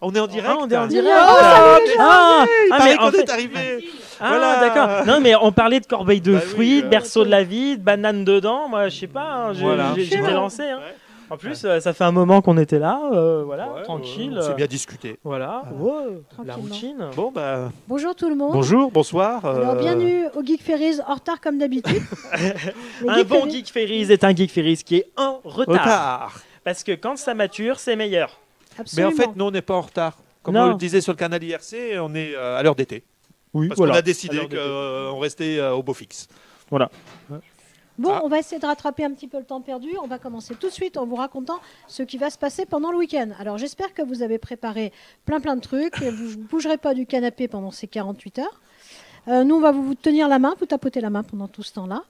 On est en direct. On est en direct. Mais en on fait... est arrivé. Ah, Voilà. d'accord. Non, mais on parlait de corbeille de Bah fruits, oui, de berceau de la vie, de banane dedans. Moi, je sais pas, hein, Voilà. j'étais lancé. Hein. Ouais. En plus, ça fait un moment qu'on était là, voilà, Ouais, tranquille. on s'est bien discuté. Voilà, la routine. Bon, bah, Bonjour tout le monde. bonjour, bonsoir. Alors, bienvenue au Geek Ferries, en retard comme d'habitude. Un bon Geek Ferries est un Geek Ferries qui est en retard. Parce que quand ça mature, c'est meilleur. Absolument. Mais en fait, nous, on n'est pas en retard. Comme Non. on le disait sur le canal IRC, on est à l'heure d'été. Oui, Parce qu'on a décidé qu'on restait au beau fixe. Voilà. Bon, on va essayer de rattraper un petit peu le temps perdu. On va commencer tout de suite en vous racontant ce qui va se passer pendant le week-end. Alors, j'espère que vous avez préparé plein de trucs et vous ne bougerez pas du canapé pendant ces 48 heures. Nous, on va vous tenir la main, vous tapoter la main pendant tout ce temps-là,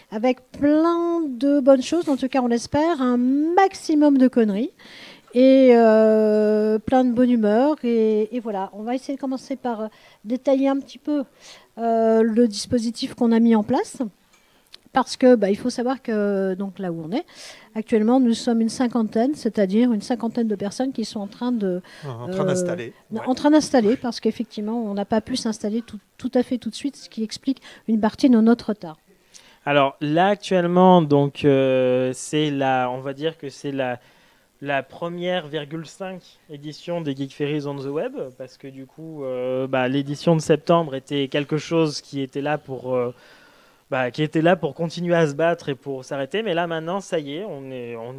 avec plein de bonnes choses, en tout cas, on l'espère, un maximum de conneries et plein de bonne humeur. Et voilà, on va essayer de commencer par détailler un petit peu le dispositif qu'on a mis en place. Parce que il faut savoir que donc là où on est actuellement, nous sommes une cinquantaine, c'est-à-dire une cinquantaine de personnes qui sont en train d'installer. En train d'installer, parce qu'effectivement, on n'a pas pu s'installer tout à fait tout de suite, ce qui explique une partie de notre retard. Alors là actuellement, donc c'est on va dire que c'est la première 5 édition des Geek Ferries on the Web, parce que du coup, l'édition de septembre était quelque chose qui était là pour continuer à se battre et pour s'arrêter. Mais là, maintenant, ça y est, on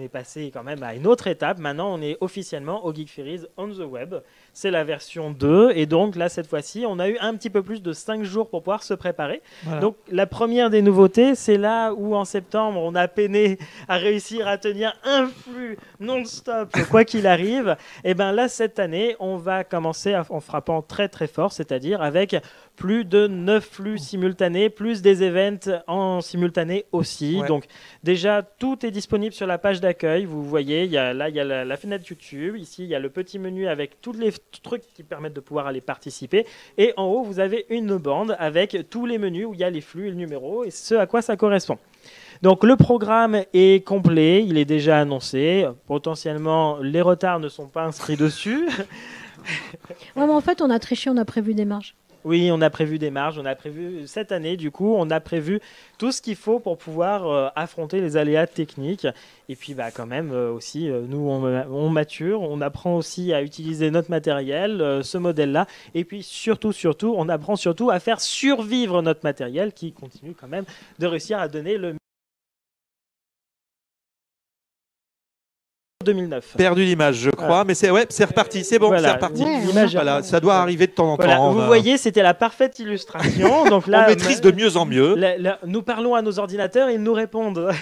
est passé quand même à une autre étape. Maintenant, on est officiellement au Geek Ferries on the Web. C'est la version 2. Et donc, là, cette fois-ci, on a eu un petit peu plus de 5 jours pour pouvoir se préparer. Voilà. Donc, la première des nouveautés, c'est là où, en septembre, on a peiné à réussir à tenir un flux non-stop, quoi qu'il arrive. Et bien là, cette année, on va commencer en frappant très, très fort, c'est-à-dire avec plus de 9 flux simultanés, plus des events en simultané aussi. Ouais. Donc déjà, tout est disponible sur la page d'accueil. Vous voyez, il y a la fenêtre YouTube. Ici, il y a le petit menu avec tous les trucs qui permettent de pouvoir aller participer. Et en haut, vous avez une bande avec tous les menus où il y a les flux et le numéro et ce à quoi ça correspond. Donc le programme est complet, il est déjà annoncé. Potentiellement, les retards ne sont pas inscrits dessus. Ouais, mais en fait, on a triché, on a prévu des marges. Oui, on a prévu des marges, on a prévu cette année, du coup, on a prévu tout ce qu'il faut pour pouvoir affronter les aléas techniques. Et puis, quand même, aussi, nous, on mature, on apprend aussi à utiliser notre matériel, ce modèle-là. Et puis, surtout, on apprend surtout à faire survivre notre matériel qui continue quand même de réussir à donner le 2009. Perdu l'image, je crois, mais c'est reparti, c'est bon, Voilà, c'est reparti. l'image Voilà, ça doit arriver de temps en temps. Voilà, vous voyez, c'était la parfaite illustration. Donc là, on maîtrise de mieux en mieux. Nous parlons à nos ordinateurs et ils nous répondent.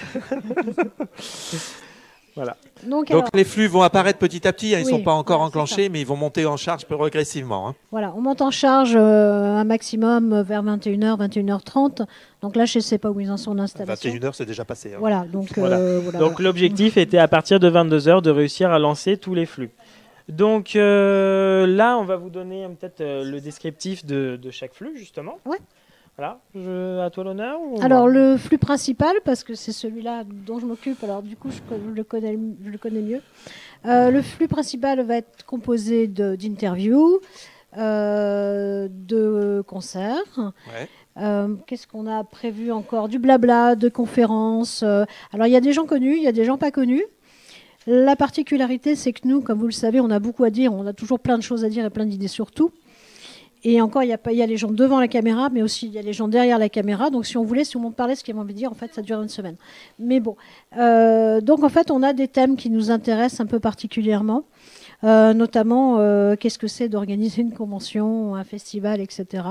Voilà. Donc les flux vont apparaître petit à petit, ils ne Oui, sont pas encore voilà, c'est enclenchés, mais ils vont monter en charge progressivement. Hein. Voilà, on monte en charge un maximum vers 21h, 21h30. Donc là, je ne sais pas où ils en sont d'installation. 21h, c'est déjà passé. Hein. Voilà, donc, Voilà. voilà. Donc l'objectif était à partir de 22h de réussir à lancer tous les flux. Donc là, on va vous donner peut-être le descriptif de chaque flux, justement. Ouais. Voilà, à toi l'honneur. Alors le flux principal, parce que c'est celui-là dont je m'occupe, alors du coup je le connais mieux. Le flux principal va être composé d'interviews, de concerts. Ouais. Qu'est-ce qu'on a prévu encore? Du blabla, de conférences. Alors il y a des gens connus, il y a des gens pas connus. La particularité, c'est que nous, comme vous le savez, on a beaucoup à dire, on a toujours plein de choses à dire et plein d'idées sur tout. Et encore, il y a les gens devant la caméra, mais aussi il y a les gens derrière la caméra. Donc si on me parlait, ce qu'ils m'ont envie de dire, en fait, ça dure une semaine. Mais bon. Donc en fait, on a des thèmes qui nous intéressent un peu particulièrement. Notamment, qu'est-ce que c'est d'organiser une convention, un festival, etc.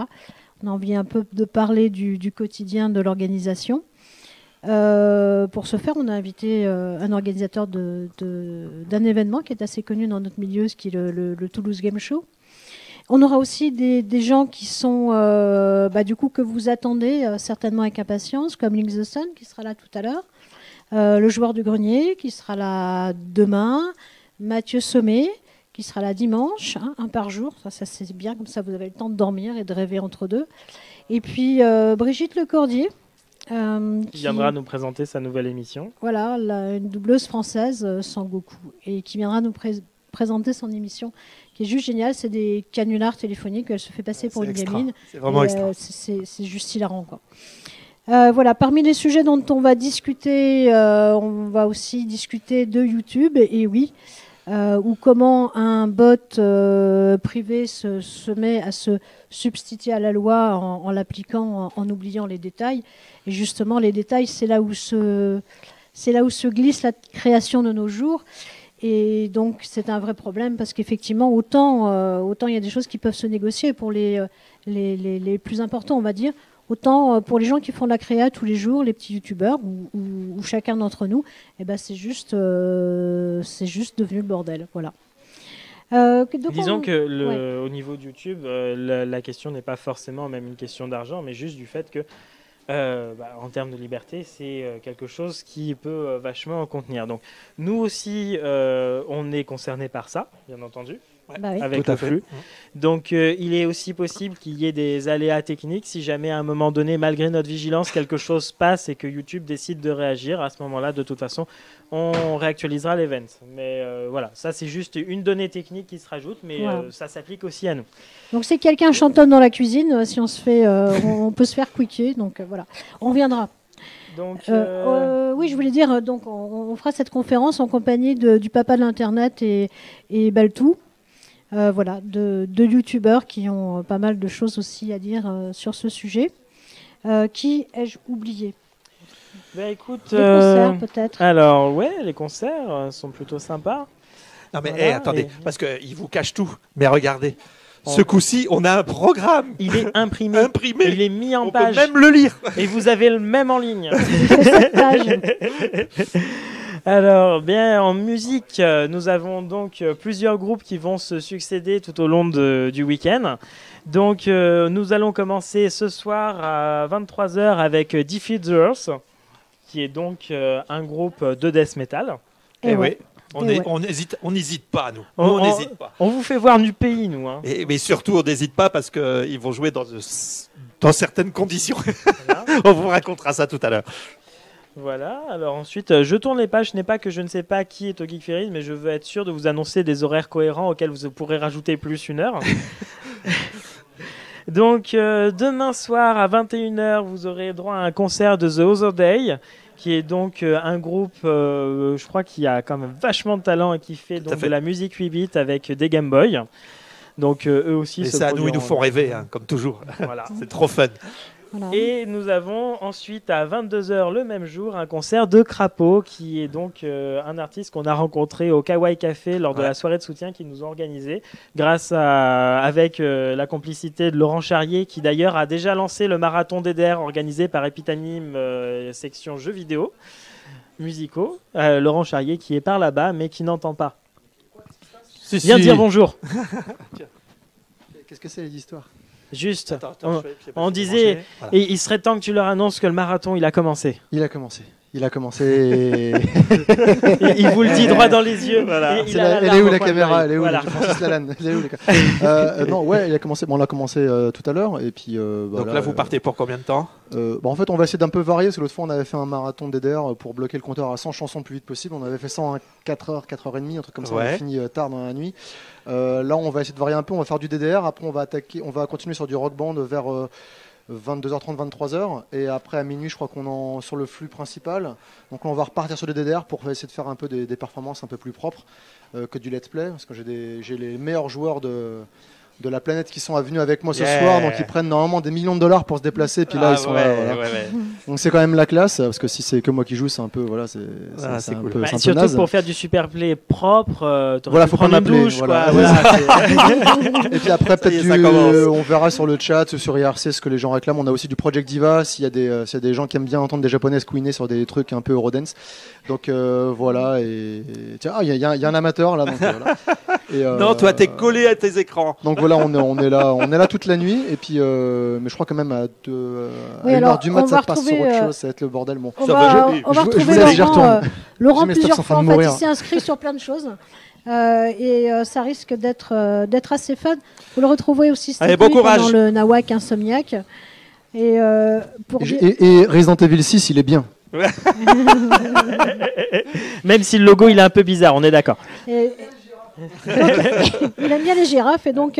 On a envie un peu de parler du quotidien de l'organisation. Pour ce faire, on a invité un organisateur d'un événement qui est assez connu dans notre milieu, ce qui est le Toulouse Game Show. On aura aussi des gens qui sont, du coup, que vous attendez certainement avec impatience, comme Link the Sun, qui sera là tout à l'heure, le joueur du grenier, qui sera là demain, Mathieu Sommet, qui sera là dimanche, un par jour, ça c'est bien, comme ça vous avez le temps de dormir et de rêver entre deux. Et puis Brigitte Lecordier, qui viendra nous présenter sa nouvelle émission. Voilà, une doubleuse française, Sangoku, et qui viendra nous présenter son émission, qui est juste géniale. C'est des canulars téléphoniques. Elle se fait passer pour une gamine. C'est vraiment extra. C'est juste hilarant, quoi. Voilà, parmi les sujets dont on va discuter, on va aussi discuter de YouTube, et oui, ou comment un bot privé se met à se substituer à la loi en l'appliquant, en oubliant les détails. Et justement, les détails, c'est là où se glisse la création de nos jours. Et donc, c'est un vrai problème parce qu'effectivement, autant il y a des choses qui peuvent se négocier pour les plus importants, on va dire. Autant pour les gens qui font de la créa tous les jours, les petits youtubeurs ou chacun d'entre nous, eh ben c'est juste devenu le bordel. Voilà. Disons que au niveau de YouTube, la question n'est pas forcément même une question d'argent, mais juste du fait que en termes de liberté, c'est quelque chose qui peut vachement contenir. Donc nous aussi, on est concernés par ça, bien entendu. Avec le flux. Donc il est aussi possible qu'il y ait des aléas techniques si jamais à un moment donné, malgré notre vigilance, quelque chose passe et que YouTube décide de réagir. À ce moment-là, de toute façon, on réactualisera l'event. Mais voilà, ça c'est juste une donnée technique qui se rajoute, mais ça s'applique aussi à nous. Donc si quelqu'un chantonne dans la cuisine, si on se fait, on peut se faire quicker. Donc voilà, on reviendra. Donc, oui, je voulais dire, donc on fera cette conférence en compagnie du papa de l'internet et Baltou. Voilà, de youtubeurs qui ont pas mal de choses aussi à dire sur ce sujet. Qui ai-je oublié? Écoute, les concerts peut-être. Alors ouais, les concerts sont plutôt sympas. Non mais voilà, attendez, parce qu'ils vous cachent tout. Mais regardez, ce coup-ci, on a un programme. Il est imprimé. Il est mis en page. On peut même le lire. Et vous avez le même en ligne. Page. Alors, bien, en musique, nous avons donc plusieurs groupes qui vont se succéder tout au long du week-end. Donc, nous allons commencer ce soir à 23h avec Defeat the Earth, qui est donc un groupe de death metal. Et oui. On n'hésite pas, nous. On n'hésite pas. On vous fait voir du pays, nous. Hein. Mais surtout, on n'hésite pas parce qu'ils vont jouer dans certaines conditions. Voilà. On vous racontera ça tout à l'heure. Voilà, alors ensuite, je tourne les pages. Ce n'est pas que je ne sais pas qui est au Geek Ferry, mais je veux être sûr de vous annoncer des horaires cohérents auxquels vous pourrez rajouter plus une heure. Donc, demain soir à 21h, vous aurez droit à un concert de The Other Day, qui est donc un groupe, je crois, qui a quand même vachement de talent et qui fait donc de la musique 8 bits avec des Game Boy. Donc, eux aussi. Et ça, nous, ils nous font rêver, hein, comme toujours. Voilà. C'est trop fun. Voilà. Et nous avons ensuite à 22h le même jour un concert de Crapaud, qui est donc un artiste qu'on a rencontré au Kawaii Café lors de la soirée de soutien qu'ils nous ont organisée, avec la complicité de Laurent Charrier, qui d'ailleurs a déjà lancé le marathon DDR organisé par Epitanime section jeux vidéo musicaux. Laurent Charrier qui est par là-bas mais qui n'entend pas. Viens dire bonjour. Qu'est-ce que c'est les histoires? Juste, on disait, voilà. Et il serait temps que tu leur annonces que le marathon, il a commencé. Il a commencé. Il vous le dit droit dans les yeux. Voilà. Elle est où la caméra? Elle est où Francis Lalanne? Non, ouais, il a commencé. Bon, on l'a commencé tout à l'heure, et puis. Donc là, vous partez pour combien de temps? En fait, on va essayer d'un peu varier, parce que l'autre fois, on avait fait un marathon DDR pour bloquer le compteur à 100 chansons le plus vite possible. On avait fait ça en 4h, 4h30, un truc comme ça. On a fini tard dans la nuit. Là, on va essayer de varier un peu. On va faire du DDR. Après, on va continuer sur du rock band vers 22h30, 23h. Et après, à minuit, je crois qu'on est sur le flux principal. Donc là, on va repartir sur le DDR pour essayer de faire un peu des performances un peu plus propres que du let's play. Parce que j'ai les meilleurs joueurs de la planète qui sont venus avec moi ce soir, donc ils prennent normalement des millions de dollars pour se déplacer, puis là ils sont là. Voilà. Donc c'est quand même la classe, parce que si c'est que moi qui joue, c'est un peu voilà, c'est cool. peu, c'est un surtout peu naze. Pour faire du super play propre, voilà, faut prendre une douche, voilà. Et puis après peut-être on verra sur le chat, sur IRC ce que les gens réclament. On a aussi du Project Diva, s'il y a des gens qui aiment bien entendre des japonais squeener sur des trucs un peu Eurodance. Donc voilà, et tiens, il y a un amateur là, donc voilà. Et, non, toi t'es collé à tes écrans. Donc voilà, on est là toute la nuit, et puis mais je crois quand même à 1h du mat ça passe sur autre chose, ça va être le bordel. Bon, on va retrouver Laurent plusieurs fois. En fait, il s'est inscrit sur plein de choses. Et ça risque d'être assez fun. Vous le retrouvez aussi cette nuit pendant le Nawak Insomniac. Et Resident Evil 6, il est bien. Même si le logo il est un peu bizarre, on est d'accord. Il aime bien les girafes et donc,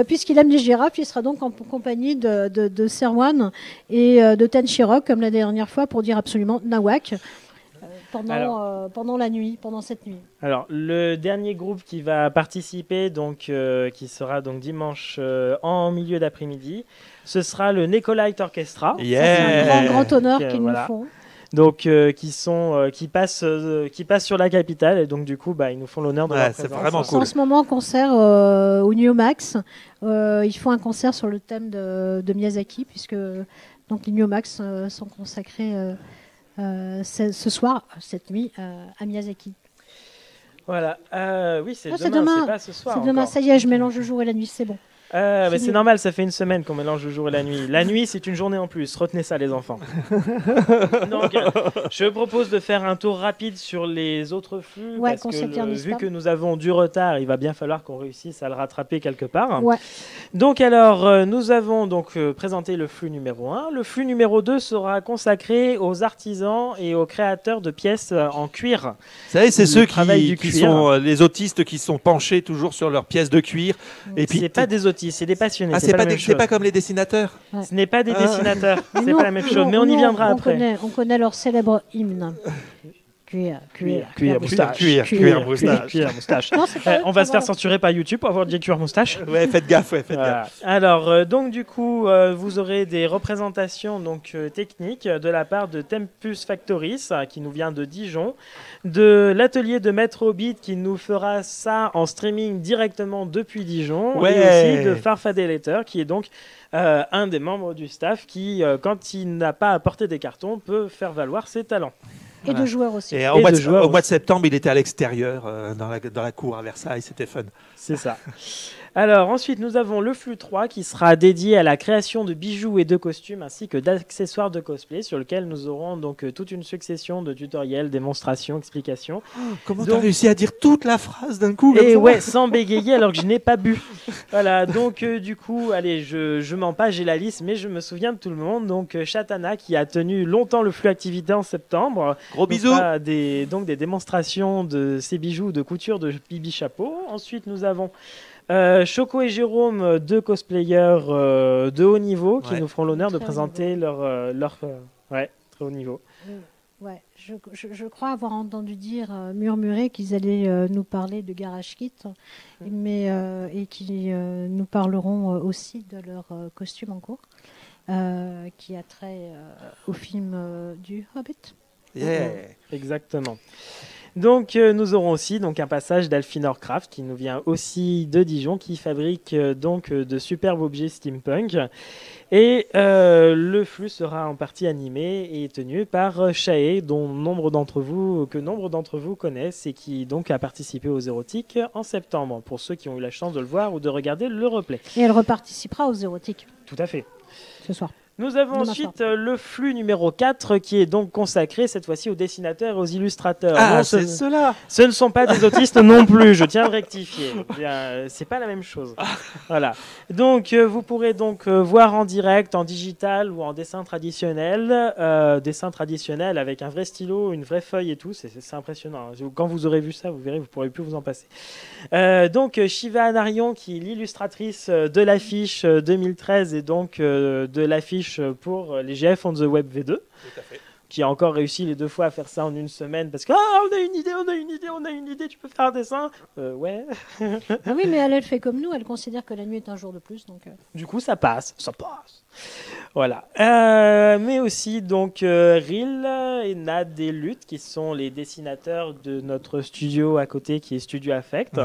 puisqu'il aime les girafes, il sera donc en compagnie de Serwan et de Tenshirok, comme la dernière fois, pour dire absolument Nawak. Pendant la nuit, pendant cette nuit. Alors, le dernier groupe qui va participer, donc, qui sera donc dimanche en milieu d'après-midi, ce sera le Necolite Orchestra. C'est un grand honneur qu'ils nous font. Donc, qui passent sur la capitale et donc du coup, ils nous font l'honneur de leur présence. C'est vraiment cool. En ce moment, concert au New Max. Ils font un concert sur le thème de Miyazaki, puisque donc les New Max sont consacrés. Ce soir, cette nuit, à Miyazaki. Voilà. Oui, c'est c'est demain, c'est pas ce soir. C'est demain, ça y est, je mélange le jour et la nuit, c'est bon. C'est normal, ça fait une semaine qu'on mélange le jour et la nuit. La nuit, c'est une journée en plus. Retenez ça, les enfants. Donc, je propose de faire un tour rapide sur les autres flux. Ouais, parce que vu que nous avons du retard, il va bien falloir qu'on réussisse à le rattraper quelque part. Ouais. Donc, alors, nous avons donc présenté le flux numéro 1. Le flux numéro 2 sera consacré aux artisans et aux créateurs de pièces en cuir. Vous savez, c'est ceux qui sont les autistes qui sont penchés toujours sur leurs pièces de cuir. Et puis, c'est pas des autistes. C'est des passionnés. C'est pas comme les dessinateurs. Ouais. Ce n'est pas des dessinateurs. C'est pas la même chose. Mais on y viendra après. On connaît leur célèbre hymne. Cuir, moustache. Non, on va se faire censurer par YouTube pour avoir dit cuir moustache. Ouais, faites gaffe. Alors, donc du coup, vous aurez des représentations techniques de la part de Tempus Factoris, qui nous vient de Dijon, de l'atelier de Maître Hobbit, qui nous fera ça en streaming directement depuis Dijon, et aussi de Farfadelator, qui est donc un des membres du staff qui, quand il n'a pas apporté des cartons, peut faire valoir ses talents. Et de joueurs aussi. Et au mois de septembre, il était à l'extérieur, dans la cour à Versailles. C'était fun. C'est ça. Alors, ensuite, nous avons le flux 3 qui sera dédié à la création de bijoux et de costumes ainsi que d'accessoires de cosplay, sur lequel nous aurons donc toute une succession de tutoriels, démonstrations, explications. Comment tu as réussi à dire toute la phrase d'un coup Et ouais, sans bégayer alors que je n'ai pas bu. Voilà, donc du coup, allez, je mens pas, j'ai la liste, mais je me souviens de tout le monde. Donc, Chatana qui a tenu longtemps le flux activité en septembre. Gros bisous. Des démonstrations de ces bijoux de couture de Bibi Chapeau. Ensuite, nous avons Choco et Jérôme, deux cosplayers de haut niveau qui nous feront l'honneur de présenter leur très haut niveau. Ouais, je crois avoir entendu dire murmurer qu'ils allaient nous parler de Garage Kit, et qui nous parleront aussi de leur costume en cours, qui a trait au film du Hobbit. Yeah. Exactement. Donc nous aurons aussi un passage d'Alfinor Craft qui nous vient aussi de Dijon, qui fabrique de superbes objets steampunk, et le flux sera en partie animé et tenu par Shae, dont nombre d'entre vous connaissent et qui donc a participé aux érotiques en septembre, pour ceux qui ont eu la chance de le voir ou de regarder le replay. Et elle reparticipera aux érotiques. Tout à fait. Ce soir. Nous avons ensuite le flux numéro 4 qui est donc consacré cette fois-ci aux dessinateurs et aux illustrateurs. Ah, non, c'est cela. Ce ne sont pas des autistes non plus, je tiens à le rectifier. C'est pas la même chose. Voilà. Donc vous pourrez voir en direct, en digital ou en dessin traditionnel avec un vrai stylo, une vraie feuille et tout. C'est impressionnant. Quand vous aurez vu ça, vous verrez, vous ne pourrez plus vous en passer. Donc Shiva Anarion, qui est l'illustratrice de l'affiche 2013 et donc de l'affiche pour les GF on the Web V2, qui a encore réussi les 2 fois à faire ça en une semaine, parce que on a une idée, tu peux faire un dessin. Ouais. Ah oui, mais elle fait comme nous, elle considère que la nuit est un jour de plus, donc. Du coup, ça passe. Voilà. Mais aussi Ril et Nad et Lutte, qui sont les dessinateurs de notre studio à côté, qui est Studio Affect,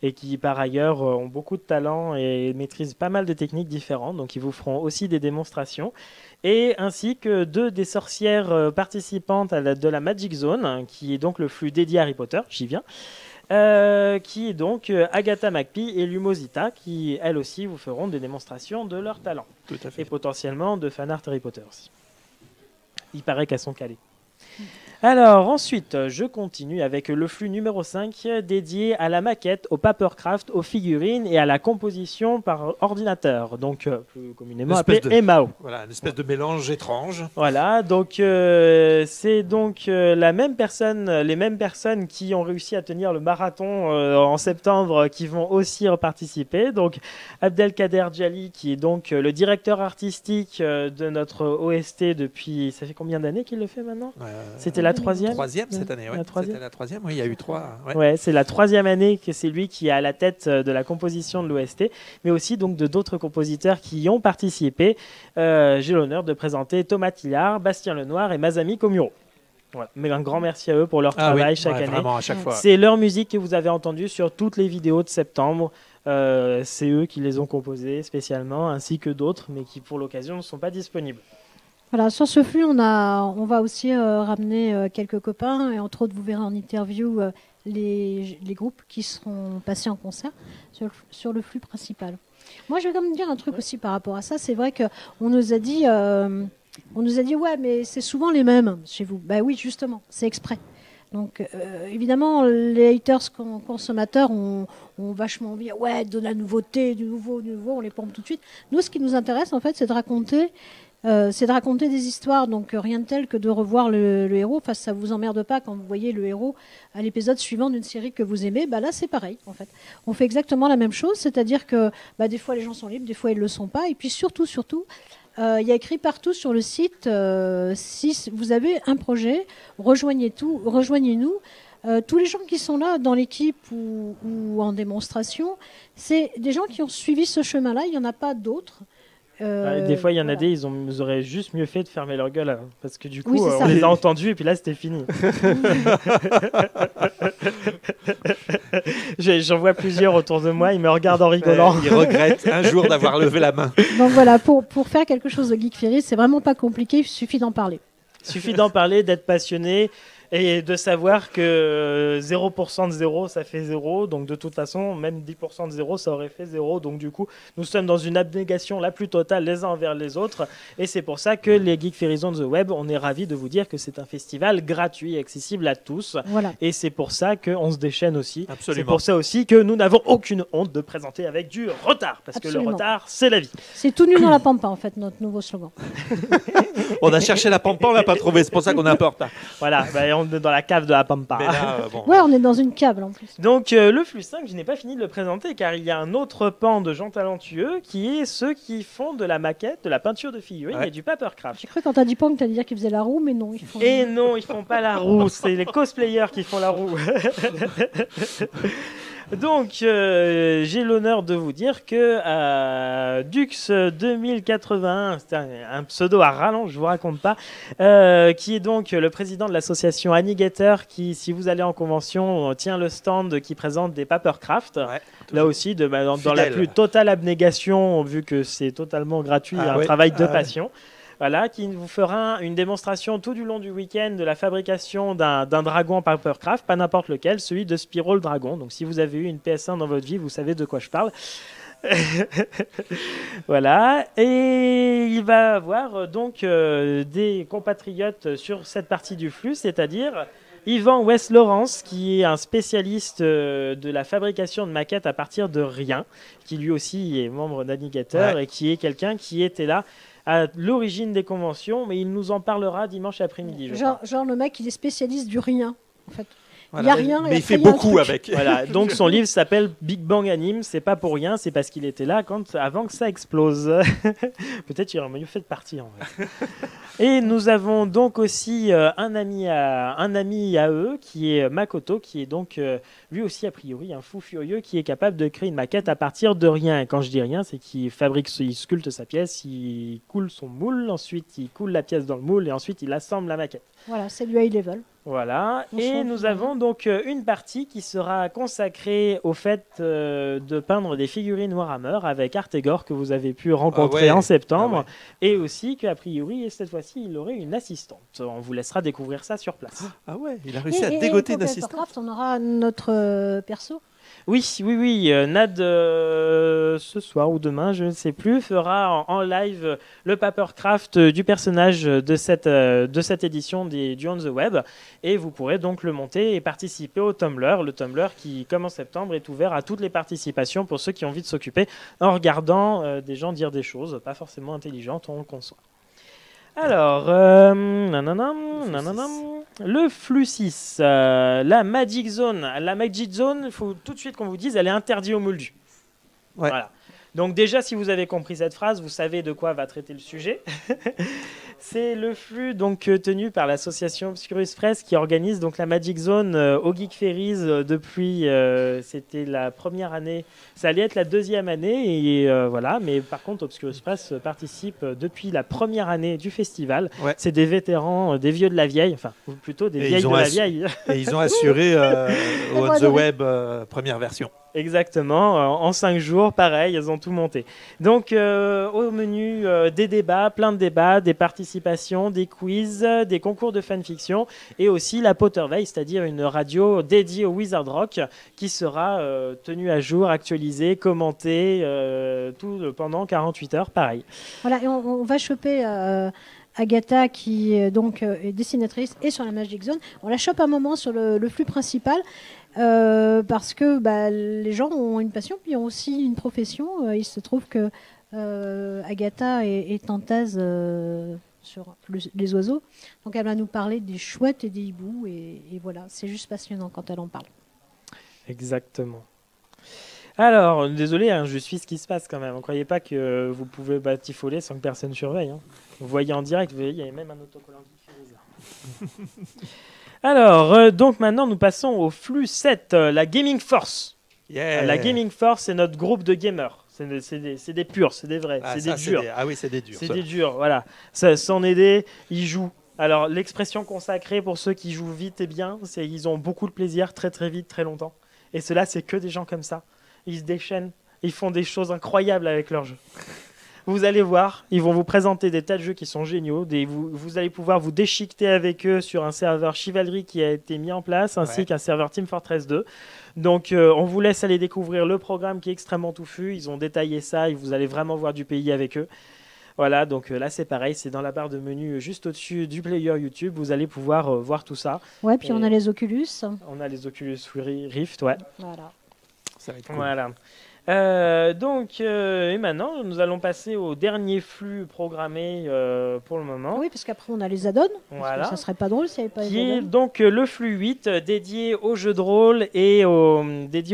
et qui par ailleurs ont beaucoup de talent et maîtrisent pas mal de techniques différentes. Donc ils vous feront aussi des démonstrations. Et ainsi que 2 des sorcières participantes de la Magic Zone, qui est donc le flux dédié à Harry Potter, j'y viens. Qui est donc Agatha McPhee et Lumosita, qui elles aussi vous feront des démonstrations de leur talent. Tout à fait. Et potentiellement de fanart Harry Potter aussi. Il paraît qu'elles sont calées. Alors ensuite, je continue avec le flux numéro 5 dédié à la maquette, au papercraft, aux figurines et à la composition par ordinateur, donc plus communément appelé EMAO. Voilà, une espèce de mélange étrange. Voilà, donc c'est donc les mêmes personnes qui ont réussi à tenir le marathon en septembre qui vont aussi participer. Donc Abdelkader Djali, qui est donc le directeur artistique de notre OST depuis, ça fait combien d'années qu'il le fait maintenant? C'était la troisième cette année, oui. C'était la troisième, oui, il y a eu 3. Ouais, c'est la troisième année que c'est lui qui est à la tête de la composition de l'OST, mais aussi donc de d'autres compositeurs qui y ont participé. J'ai l'honneur de présenter Thomas Tillard, Bastien Lenoir et Masami Komuro. Voilà. Mais un grand merci à eux pour leur travail chaque année. Vraiment, à chaque fois. C'est leur musique que vous avez entendue sur toutes les vidéos de septembre. C'est eux qui les ont composées spécialement, ainsi que d'autres, mais qui pour l'occasion ne sont pas disponibles. Voilà, sur ce flux, on va aussi ramener quelques copains, et entre autres, vous verrez en interview les groupes qui seront passés en concert sur le flux principal. Moi, je vais quand même dire un truc aussi par rapport à ça. C'est vrai qu'on nous a dit, ouais, mais c'est souvent les mêmes chez vous. Ben oui, justement, c'est exprès. Donc, évidemment, les haters consommateurs ont vachement envie, ouais, de la nouveauté, du nouveau, on les pompe tout de suite. Nous, ce qui nous intéresse, en fait, c'est de raconter des histoires, donc rien de tel que de revoir le héros. Enfin, ça vous emmerde pas quand vous voyez le héros à l'épisode suivant d'une série que vous aimez. Bah là, c'est pareil, en fait. On fait exactement la même chose, c'est-à-dire que des fois les gens sont libres, des fois ils le sont pas. Et puis surtout, il y a écrit partout sur le site, si vous avez un projet, rejoignez-nous. Tous les gens qui sont là dans l'équipe ou en démonstration, c'est des gens qui ont suivi ce chemin-là. Il n'y en a pas d'autres. Des fois, il y en a ils auraient juste mieux fait de fermer leur gueule, parce que du coup, on les a entendus et puis là, c'était fini. J'en vois plusieurs autour de moi, ils me regardent en rigolant. Ils regrettent un jour d'avoir levé la main. Donc voilà, pour faire quelque chose de Geek Ferry, c'est vraiment pas compliqué, il suffit d'en parler. Il suffit d'en parler, d'être passionné. Et de savoir que 0% de 0, ça fait 0. Donc de toute façon, même 10% de 0, ça aurait fait 0. Donc du coup, nous sommes dans une abnégation la plus totale les uns envers les autres. Et c'est pour ça que les Geek Ferries on the Web, on est ravis de vous dire que c'est un festival gratuit et accessible à tous. Voilà. Et c'est pour ça qu'on se déchaîne aussi. Absolument. C'est pour ça aussi que nous n'avons aucune honte de présenter avec du retard. Parce Absolument. que le retard, c'est la vie. C'est tout nu dans la pampa, en fait, notre nouveau slogan. On a cherché la pampa, on l'a pas trouvé. C'est pour ça qu'on est un peu en retard. Voilà, on est dans la cave de la pampa. Mais là, bon. Ouais, on est dans une cave en plus. Donc le flux 5, je n'ai pas fini de le présenter car il y a un autre pan de gens talentueux qui est ceux qui font de la maquette, de la peinture de figurines et du papercraft. J'ai cru quand t'as dit punk, t'allais dire qu'ils faisaient la roue, mais non. Non, ils font pas la roue, c'est les cosplayers qui font la roue. Donc, j'ai l'honneur de vous dire que Dux 2081, c'est un pseudo à rallonge, je vous raconte pas, qui est donc le président de l'association Annigator, qui, si vous allez en convention, tient le stand qui présente des papercraft. Ouais, là aussi, dans la plus totale abnégation, vu que c'est totalement gratuit, un travail de passion. Voilà, qui vous fera une démonstration tout du long du week-end de la fabrication d'un dragon en papercraft, pas n'importe lequel, celui de Spyro le dragon. Donc si vous avez eu une PS1 dans votre vie, vous savez de quoi je parle. Voilà, et il va avoir donc des compatriotes sur cette partie du flux, c'est-à-dire Yvan West-Laurence, qui est un spécialiste de la fabrication de maquettes à partir de rien, qui lui aussi est membre d'Annigator et qui est quelqu'un qui était là à l'origine des conventions, mais il nous en parlera dimanche après-midi. Genre le mec, il est spécialiste du rien, en fait. Voilà. Il n'y a rien. Mais il fait beaucoup avec. Voilà. Donc son livre s'appelle Big Bang Anime. C'est pas pour rien, c'est parce qu'il était là avant que ça explose. Peut-être qu'il aurait mieux fait de partir. En vrai. Et nous avons donc aussi un ami à eux qui est Makoto, qui est donc lui aussi a priori un fou furieux qui est capable de créer une maquette à partir de rien. Et quand je dis rien, c'est qu'il il sculpte sa pièce, il coule son moule, ensuite il coule la pièce dans le moule et ensuite il assemble la maquette. Voilà, c'est du high level. Voilà, et nous avons donc une partie qui sera consacrée au fait de peindre des figurines Warhammer avec Artegor que vous avez pu rencontrer en septembre, et aussi qu'a priori, cette fois-ci, il aurait une assistante. On vous laissera découvrir ça sur place. Ah ouais, il a réussi à dégoter une assistante. On aura notre perso. Oui, oui, oui. Nad, ce soir ou demain, je ne sais plus, fera en live le papercraft du personnage de cette édition du On the Web. Et vous pourrez donc le monter et participer au Tumblr. Le Tumblr qui, comme en septembre, est ouvert à toutes les participations pour ceux qui ont envie de s'occuper en regardant des gens dire des choses pas forcément intelligentes, on le conçoit. Alors, le flux 6, la Magic Zone. La Magic Zone, il faut tout de suite qu'on vous dise, elle est interdite aux moldus. Ouais. Voilà. Donc déjà, si vous avez compris cette phrase, vous savez de quoi va traiter le sujet. C'est le flux donc tenu par l'association Obscurus Press qui organise donc la Magic Zone au Geek Ferries depuis c'était la première année, ça allait être la deuxième année et voilà. Mais par contre, Obscurus Press participe depuis la première année du festival. Ouais. C'est des vétérans, des vieux de la vieille, enfin ou plutôt des vieilles de la vieille. Et ils ont assuré On the Web première version. Exactement, en 5 jours, pareil, ils ont tout monté. Donc, au menu, des débats, plein de débats, des participations, des quiz, des concours de fanfiction et aussi la Potterveille, c'est-à-dire une radio dédiée au Wizard Rock qui sera tenue à jour, actualisée, commentée, tout pendant 48 heures, pareil. Voilà, et on va choper... Agatha qui donc est dessinatrice et sur la Magic Zone. On la chope un moment sur le flux principal parce que les gens ont une passion puis ont aussi une profession. Il se trouve que Agatha est en thèse sur les oiseaux. Donc elle va nous parler des chouettes et des hiboux et voilà, c'est juste passionnant quand elle en parle. Exactement. Alors, désolé, je suis ce qui se passe quand même. Ne croyez pas que vous pouvez batifoler sans que personne surveille. Hein. Vous voyez en direct, vous voyez, il y a même un autocollant qui fait. Alors, donc maintenant, nous passons au flux 7, la Gaming Force. Yeah. La Gaming Force, c'est notre groupe de gamers. C'est des purs, c'est des vrais, c'est des durs. Ah oui, c'est des durs. C'est des durs, voilà. Sans aider, ils jouent. Alors, l'expression consacrée pour ceux qui jouent vite et bien, c'est qu'ils ont beaucoup de plaisir très très vite, très longtemps. Et cela, c'est que des gens comme ça. Ils se déchaînent, ils font des choses incroyables avec leurs jeux. Vous allez voir, ils vont vous présenter des tas de jeux qui sont géniaux. Vous allez pouvoir vous déchiqueter avec eux sur un serveur Chivalry qui a été mis en place, ainsi qu'un serveur Team Fortress 2. Donc, on vous laisse aller découvrir le programme qui est extrêmement touffu. Ils ont détaillé ça et vous allez vraiment voir du pays avec eux. Voilà, donc là c'est pareil, c'est dans la barre de menu juste au-dessus du player YouTube. Vous allez pouvoir voir tout ça. Ouais, puis on a les Oculus. On a les Oculus Rift, ouais. Voilà. Ça va être cool. Voilà. Et maintenant, nous allons passer au dernier flux programmé pour le moment. Oui, parce qu'après, on a les add-ons. Voilà. Ça serait pas drôle s'il n'y avait pas qui les add-ons. est donc le flux 8, dédié aux jeux de rôle et aussi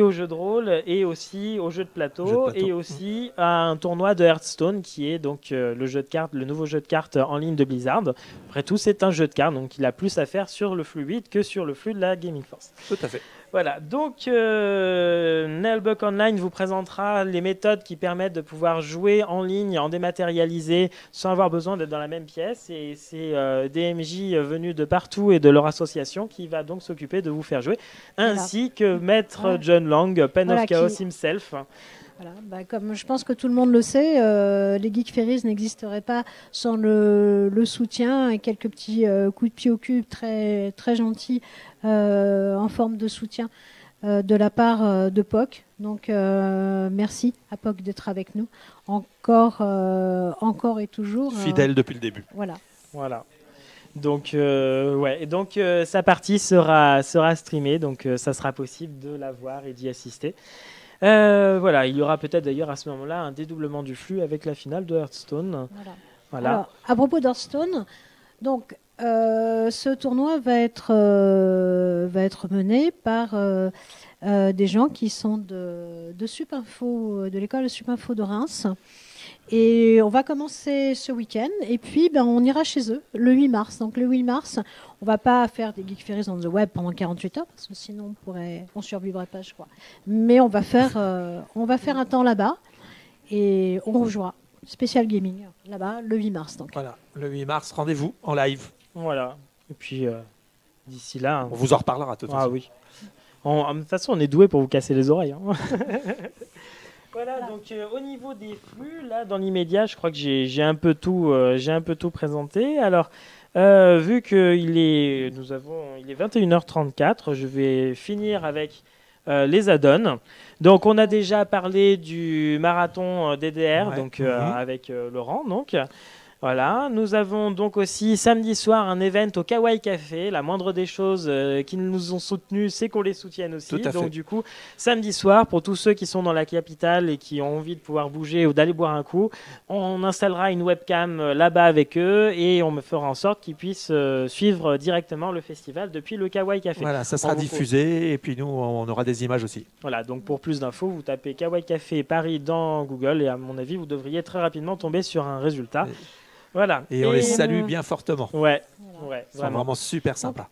aux jeux de plateau, et aussi à un tournoi de Hearthstone qui est donc le jeu de cartes, le nouveau jeu de cartes en ligne de Blizzard. Après tout, c'est un jeu de cartes, donc il a plus à faire sur le flux 8 que sur le flux de la Gaming Force. Tout à fait. Voilà, donc Nailbuck Online vous présentera les méthodes qui permettent de pouvoir jouer en ligne, en dématérialisé, sans avoir besoin d'être dans la même pièce. Et c'est des MJ venus de partout et de leur association qui va donc s'occuper de vous faire jouer, ainsi que Maître John Lang, Pen of Chaos himself. Voilà, comme je pense que tout le monde le sait, les Geek Ferries n'existeraient pas sans le soutien et quelques petits coups de pied au cul très, très gentils en forme de soutien de la part de POC. Donc merci à POC d'être avec nous encore et toujours. Fidèle depuis le début. Voilà. Donc, sa partie sera streamée, donc ça sera possible de la voir et d'y assister. Voilà, il y aura peut-être d'ailleurs à ce moment-là un dédoublement du flux avec la finale de Hearthstone. Voilà. Alors, à propos d'Hearthstone, donc ce tournoi va être mené par des gens qui sont de Supinfo, de l'école de Supinfo de Reims. Et on va commencer ce week-end et puis on ira chez eux le 8 mars. Donc le 8 mars, on va pas faire des Geek Ferries on the Web pendant 48 heures parce que sinon on survivrait pas, je crois. Mais on va faire un temps là-bas et on rejouera spécial gaming là-bas le 8 mars. Donc. Voilà, le 8 mars, rendez-vous en live. Voilà. Et puis d'ici là, on vous en reparlera tout de suite. Ah oui. De toute façon, on est doué pour vous casser les oreilles. Hein. Voilà, donc au niveau des flux, là, dans l'immédiat, je crois que j'ai un peu tout présenté. Alors, vu qu'il est 21h34, je vais finir avec les add-ons. Donc, on a déjà parlé du marathon DDR, Ouais. donc, avec Laurent. Donc. Voilà, nous avons donc aussi samedi soir un event au Kawaii Café. La moindre des choses qui nous ont soutenus, c'est qu'on les soutienne aussi. Tout à Donc fait. du coup, samedi soir, pour tous ceux qui sont dans la capitale et qui ont envie de pouvoir bouger ou d'aller boire un coup, on installera une webcam là-bas avec eux et on me fera en sorte qu'ils puissent suivre directement le festival depuis le Kawaii Café. Voilà, ça sera On vous- diffusé et puis nous, on aura des images aussi. Voilà, donc pour plus d'infos, vous tapez Kawaii Café Paris dans Google et à mon avis, vous devriez très rapidement tomber sur un résultat. Et- Voilà. Et on les salue bien fortement. Ouais, ouais, Ils sont vraiment. vraiment super sympas.